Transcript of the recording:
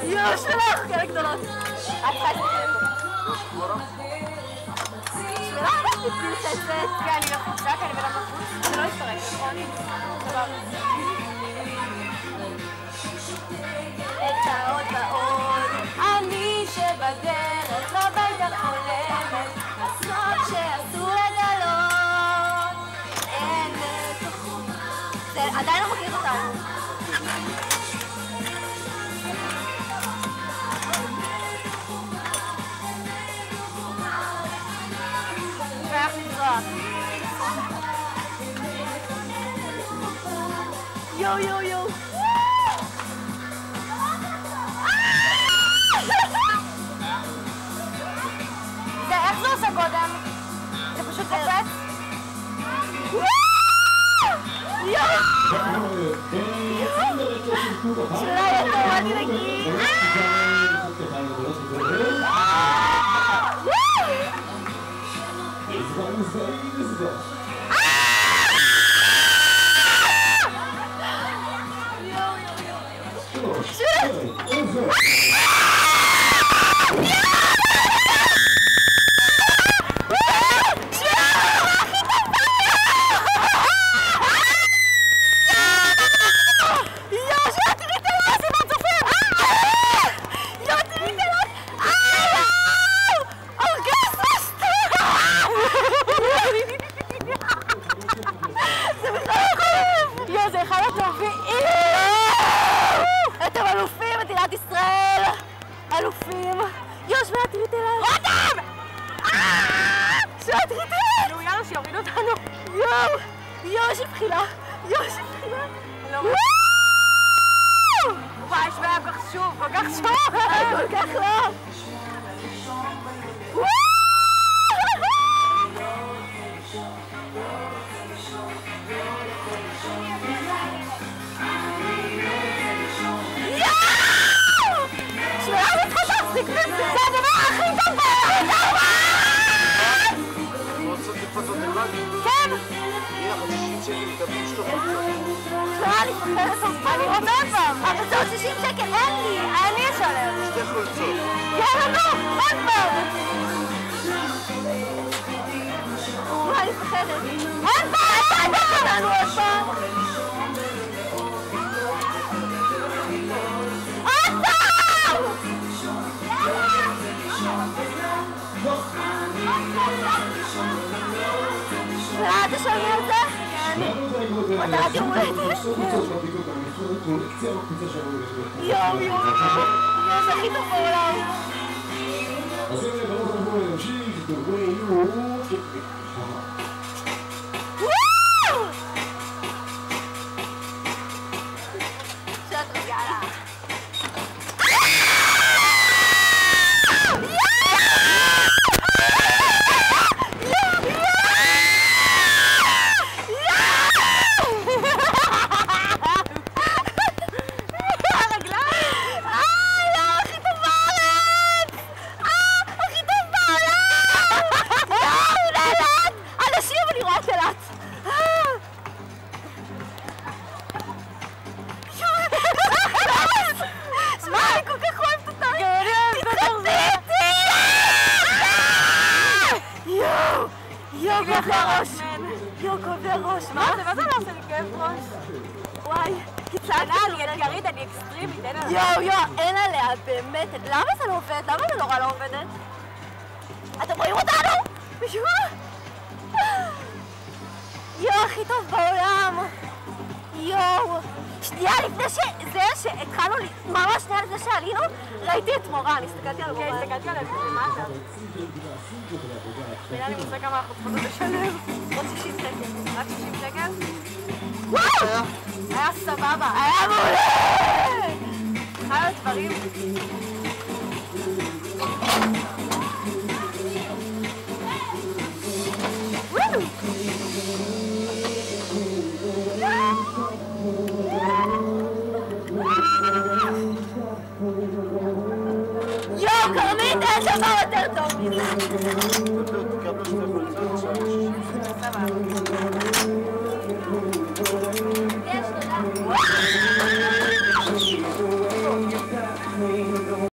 יואו, שלך, כאלה גדולות. את צריכה להסתכל. שלך, יש לי פרינססת. כן, אני לא חוצה, כי אני בן בחוץ. זה לא יפרק, נכון? סבבה. את העוד ועוד, אני שבדרך הביתה חולמת, הסוד שעשו לגלות, אין לתוכו. זה עדיין לא מכיר אותנו. ואיך נזרק. יו יו יו. איך זה עושה קודם? זה פשוט קופץ? יואו! שאלה יותר, אני נגיד! אלופים! יואו, שמע, תראי את אליי! רותם! שמע, תראי את אליי! נו, יאללה, שיוריד אותנו! יואו! יואו, יש לי בחילה! יואו, יש לי בחילה! וואו! וואי, שמע, כל כך שוב! כל כך שוב! כל כך לא! זה הדבר הכי טוב בעולם! רוצות לפצות לבד? כן! יהיה 50 שקל תביאו שתוך שלא, אני פחדת אותך. אני רוצה עוד פעם. אבל זה עוד 60 שקל, אין לי. אני אשלם. שתי חולצות. כן, נו, עוד פעם. וואי, אני פחדת. עוד פעם! תעדוף אותנו עוד פעם! עוד פעם! אל תשלמי על זה? כן. אתה תראו את זה? יואו, יואו. זה הכי טוב בעולם. אז הנה, ברור נמשיך, דורי שאת רגעה. יואו, כואב לי הראש. מה זה? מה זה לא עושה לי כאב ראש? וואי, קיצרתי. אני אתגרית, אני אקסטרימית, אין עליה. יואו, אין עליה, באמת. למה זה לא עובד? למה זה נורא לא עובדת? אתם רואים אותנו? בשביל מה? יואו, הכי טוב בעולם. יואו. שנייה לפני שהתחלנו, ממש שנייה לפני שעלינו, ראיתי את מורן, הסתכלתי על מורן. כן, הסתכלתי עליה למטה. נראה לי מושג כמה אנחנו צריכות לשלם. עוד 60 שקל. רק 60 שקל? וואו! היה סבבה, היה מעולה! אחד הדברים. וואו! יואו, קרנית, אין דבר יותר טוב מזה. תקבלו שתי חולצות, עכשיו 60 שקל. סבבה.